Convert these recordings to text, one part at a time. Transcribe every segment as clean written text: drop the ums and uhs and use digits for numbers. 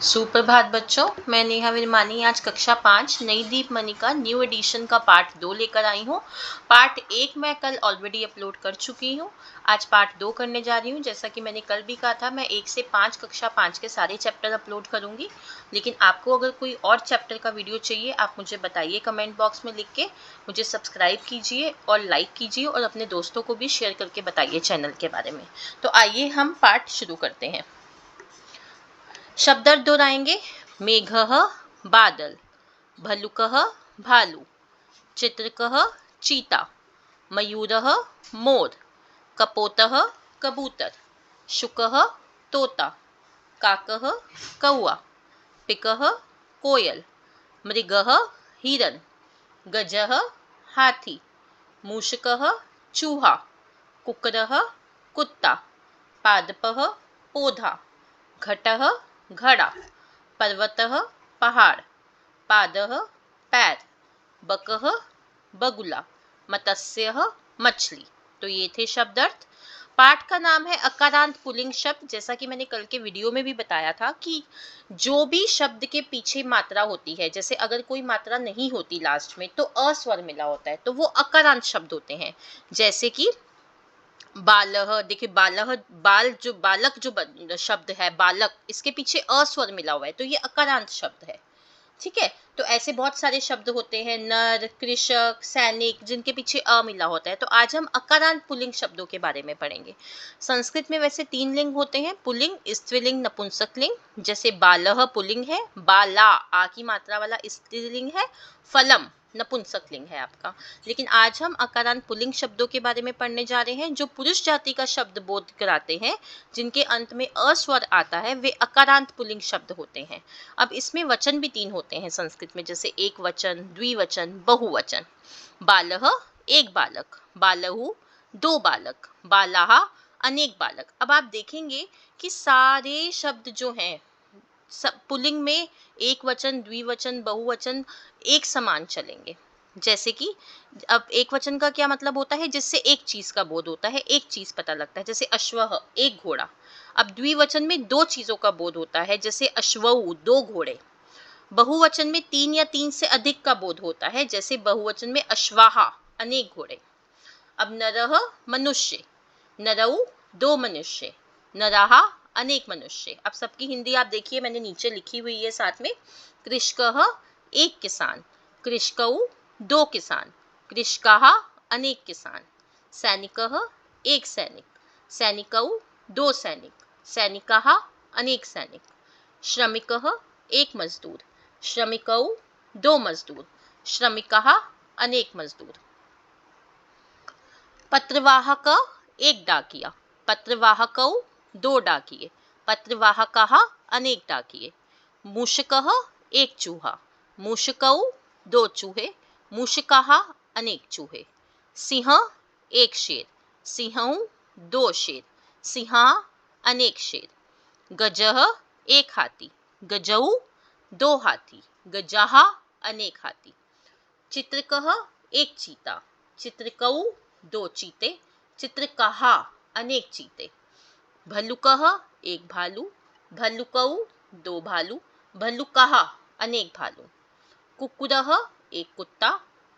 सुप्रभात बच्चों, मैं नेहा विरमानी आज कक्षा 5 नई दीपमणि का न्यू एडिशन का पार्ट 2 लेकर आई हूँ। पार्ट 1 मैं कल ऑलरेडी अपलोड कर चुकी हूँ। आज पार्ट 2 करने जा रही हूँ। जैसा कि मैंने कल भी कहा था, मैं 1 से 5 कक्षा 5 के सारे चैप्टर अपलोड करूँगी। लेकिन आपको अगर कोई और चैप्टर का वीडियो चाहिए, आप मुझे बताइए कमेंट बॉक्स में लिख के। मुझे सब्सक्राइब कीजिए और लाइक कीजिए और अपने दोस्तों को भी शेयर करके बताइए चैनल के बारे में। तो आइए हम पार्ट शुरू करते हैं। शब्दार्थ दोहराएंगे। मेघः बादल, भल्लुकः भालू, चित्रकः चीता, मयूरः मोर, कपोतः कबूतर, शुकः तोता, काकः कौआ, पिकः कोयल, मृगः हिरन, गजः हाथी, मूषकः चूहा, कुक्कुरः कुत्ता, पादपः पौधा, घटः घड़ा, पर्वतः पहाड़, पादः पैर, बकः बगुला, मत्स्यः मछली। तो ये थे शब्दार्थ। पाठ का नाम है अकारांत पुल्लिंग शब्द। जैसा कि मैंने कल के वीडियो में भी बताया था कि जो भी शब्द के पीछे मात्रा होती है, जैसे अगर कोई मात्रा नहीं होती लास्ट में तो अस्वर मिला होता है, तो वो अकारांत शब्द होते हैं। जैसे कि बालह, देखिए बालह, बाल जो बालक जो शब्द है बालक, इसके पीछे अस्वर मिला हुआ है, तो ये अकारांत शब्द है। ठीक है, तो ऐसे बहुत सारे शब्द होते हैं, नर, कृषक, सैनिक, जिनके पीछे अ मिला होता है। तो आज हम अकारांत पुल्लिंग शब्दों के बारे में पढ़ेंगे। संस्कृत में वैसे 3 लिंग होते हैं, पुल्लिंग, स्त्रीलिंग, नपुंसकलिंग। जैसे बालह पुल्लिंग है, बाला आ की मात्रा वाला स्त्रीलिंग है, फलम नपुंसकलिंग है आपका। लेकिन आज हम अकारांत पुल्लिंग शब्दों के बारे में पढ़ने जा रहे हैं, जो पुरुष जाति का शब्द बोध कराते हैं, जिनके अंत में अस्वर आता है, वे अकारांत पुल्लिंग शब्द होते हैं। अब इसमें वचन भी 3 होते हैं संस्कृत में, जैसे एक वचन, द्विवचन, बहुवचन। बालः एक बालक, बालहु दो बालक, बालाहा अनेक बालक। अब आप देखेंगे कि सारे शब्द जो हैं पुल्लिंग में एक वचन, द्विवचन, बहुवचन एक समान चलेंगे। जैसे कि अब एक वचन का क्या मतलब होता है, जिससे एक चीज का बोध होता है, एक चीज पता लगता है, जैसे अश्वः एक घोड़ा। अब द्विवचन में 2 चीजों का बोध होता है, जैसे अश्वऊ 2 घोड़े। बहुवचन में 3 या 3 से अधिक का बोध होता है, जैसे बहुवचन में अश्वाहा अनेक घोड़े। अब नरः मनुष्य, नरऊ 2 मनुष्य, नराहा अनेक मनुष्य। अब सबकी हिंदी आप देखिए, मैंने नीचे लिखी हुई है साथ में। कृषकः एक किसान, कृषकऊ 2 किसान, कृषकाः अनेक किसान, सैनिकः एक सैनिक, सैनिकऊ 2 सैनिक, सैनिकाः अनेक सैनिक, श्रमिकः एक मजदूर, श्रमिकऊ 2 मजदूर, श्रमिकाः अनेक मजदूर। पत्रवाहक एक डाकिया, पत्रवाहकौ 2 डाकिये, पत्रवाहकाः अनेक डाकिये। मूषकः एक चूहा, मूषकौ 2 चूहे, मूषकाः अनेक चूहे। सिंह एक शेर, सिंहौ 2 शेर, सिंहा अनेक शेर। गजः एक हाथी, गजौ 2 हाथी, गजाः अनेक हाथी। चित्रकः एक चीता, चित्रकौ 2 चीते, चित्रकाः अनेक चीते। भल्लुकः एक भालू, भल्लुकौ 2 भालू, भल्लुकाः अनेक भालू। कुक्कुरः एक कुत्ता,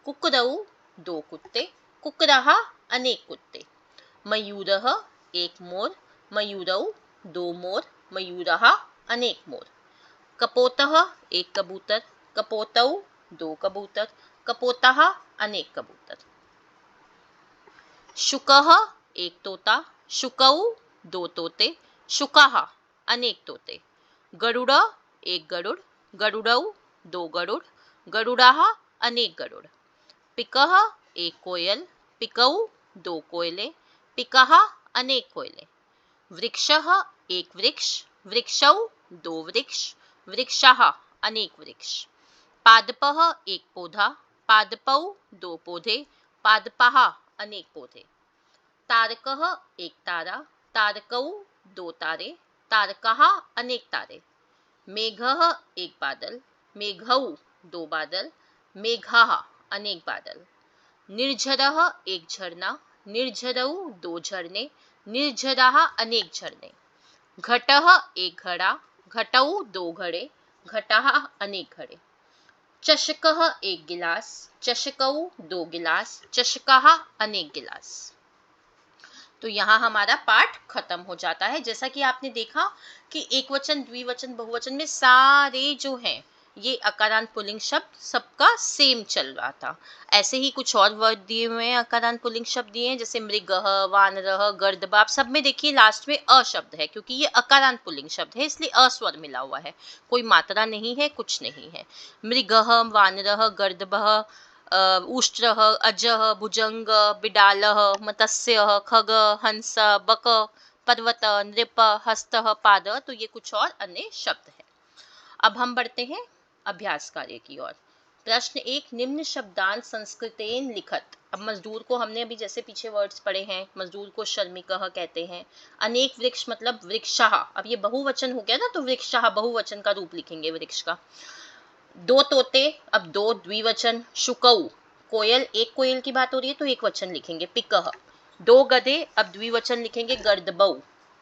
कुक्कुरौ 2 कुत्ते, कुक्कुराः अनेक कुत्ते। मयूरः एक मोर, मयूरौ 2 मोर, मयूराः अनेक मोर। कपोतः एक कबूतर, कपोतौ 2 कबूतर, कपोताः अनेक कबूतर। शुकः एक तोता, शुकौ 2 तोते, शुकाः अनेक तोते। गरुड़ एक गरुड़, गरुड़ौ 2 गरुड़, गरुड़ाः अनेक गरुड़। पिकः एक कोयल, पिकौ 2 कोयले, पिकाः अनेक कोयले। वृक्षः एक वृक्ष, वृक्षौ 2 वृक्ष, वृक्षाः अनेक वृक्ष। पादपः एक पौधा, पादपौ 2 पौधे, पादपाः अनेक पौधे। तारकः एक तारा, तारकौ 2 तारे, तारकाः अनेक तारे। मेघः एक बादल, मेघौ 2 बादल, मेघाः अनेक बादल। निर्झरः एक झरना, निर्झरौ 2 झरने, निर्झराः अनेक झरने। घटः एक घड़ा, घटौ दो घड़े, घटः अनेक घड़े। चषकः एक गिलास, चषकौ दो गिलास, चषकः अनेक गिलास। तो यहाँ हमारा पाठ खत्म हो जाता है। जैसा कि आपने देखा कि एक वचन, द्विवचन, बहुवचन में सारे जो हैं ये अकारांत पुल्लिंग शब्द सबका सेम चल रहा था। ऐसे ही कुछ और वर्ड दिए हुए हैं, अकारांत पुल्लिंग शब्द दिए हैं, जैसे मृगः, वानरः, गर्दभ। सब में देखिए लास्ट में अ शब्द है, क्योंकि ये अकारांत पुल्लिंग शब्द है, इसलिए अ स्वर मिला हुआ है, कोई मात्रा नहीं है, कुछ नहीं है। मृगः, वानरः, गर्दभः, उष्ट्रः, अजः, भुजंग, बिडालः, मत्स्यः, खग, हंस, बक, पर्वत, नृप, हस्तः, पाद। तो ये कुछ और अन्य शब्द है। अब हम बढ़ते हैं अभ्यास कार्य की ओर। प्रश्न 1, निम्न शब्दांत संस्कृतेन लिखत। अब मजदूर को हमने अभी जैसे पीछे वर्ड्स पढ़े हैं, मजदूर को श्रमिकः कहते हैं। अनेक वृक्ष मतलब वृक्षः, अब ये बहुवचन हो गया ना, तो वृक्षः बहुवचन का रूप लिखेंगे वृक्ष का। दो तोते, अब दो द्विवचन। शुकौ कोयल, एक कोयल की बात हो रही है तो एक वचन लिखेंगे पिकः। दो गधे, अब द्विवचन लिखेंगे गर्दभौ।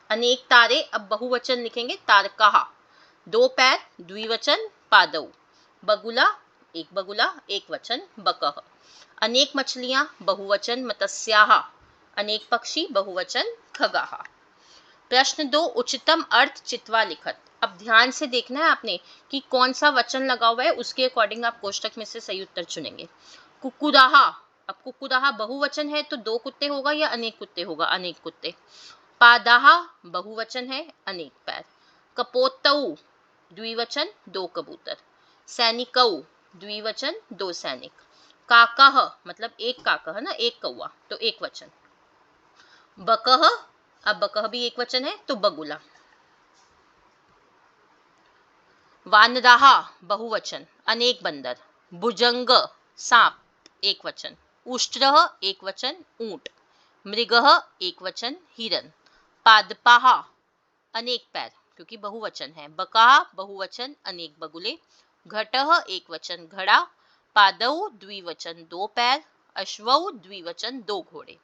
अनेक तारे, अब बहुवचन लिखेंगे तारकाः। दो पैर, द्विवचन पादौ। बगुला, एक वचन बकः। अनेक मछलियां, बहुवचन मत्स्याः। अनेक पक्षी, बहुवचन खगाः। प्रश्न 2, उच्चतम अर्थ चित्वा लिखत। अब ध्यान से देखना है आपने कि कौन सा वचन लगा हुआ है, उसके अकॉर्डिंग आप कोष्टक में से सही उत्तर चुनेंगे। कुकुराहा, अब कुकुराहा बहुवचन है तो दो कुत्ते होगा या अनेक कुत्ते होगा, अनेक कुत्ते। पादाहा बहुवचन है, अनेक पैर। कपोतौ द्विवचन, दो कबूतर। सैनिकौ द्विवचन, दो सैनिक। काकः मतलब एक काका है ना, एक कौवा, तो एक वचन। बकः, अब बकः भी एक वचन है तो बगुला। वानराः बहुवचन, अनेक बंदर। भुजंग सांप, एक वचन। उष्ट्रः एक वचन, ऊंट। मृगः एक वचन, हिरन। पादपाः अनेक पैर, क्योंकि बहुवचन है। बकाः बहुवचन, अनेक बगुले। घटः एक वचन, घड़ा। पादौ द्विवचन, दो पैर। अश्वौ द्विवचन, दो घोड़े।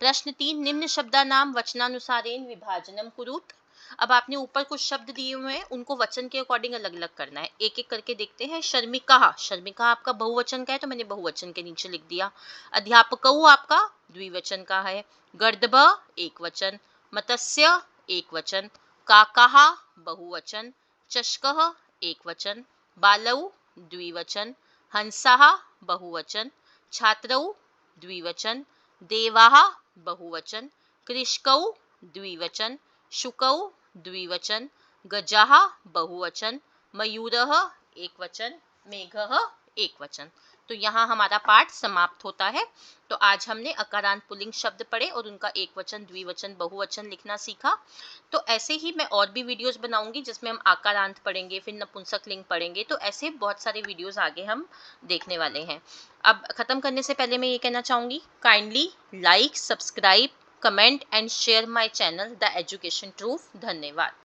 प्रश्न 3, निम्न शब्दानाम वचनानुसारेण विभाजनम कुरुत। अब आपने ऊपर कुछ शब्द दिए हुए हैं, उनको वचन के अकॉर्डिंग अलग अलग करना है। एक एक करके देखते हैं। शर्मिका, शर्मिका आपका बहुवचन का है तो मैंने बहुवचन के नीचे लिख दिया। अध्यापकौ आपका द्विवचन का है। गर्दभ एक वचन। मत्स्य एक वचन। काकाः बहुवचन। चषकः एक वचन। बालौ द्विवचन। हंसाः बहुवचन। छात्रौ द्विवचन। देवाः बहुवचन। कृषकौ द्विवचन। शुकौ द्विवचन। गजाः बहुवचन। मयूरः एक वचन। मेघः एक वचन। तो यहाँ हमारा पाठ समाप्त होता है। तो आज हमने अकारांत पुल्लिंग शब्द पढ़े और उनका एक वचन, द्विवचन, बहुवचन लिखना सीखा। तो ऐसे ही मैं और भी वीडियोस बनाऊंगी जिसमें हम आकारांत पढ़ेंगे, फिर नपुंसक लिंग पढ़ेंगे। तो ऐसे बहुत सारे वीडियोस आगे हम देखने वाले हैं। अब खत्म करने से पहले मैं ये कहना चाहूंगी, kindly like, subscribe, comment and share my channel the education truth. धन्यवाद।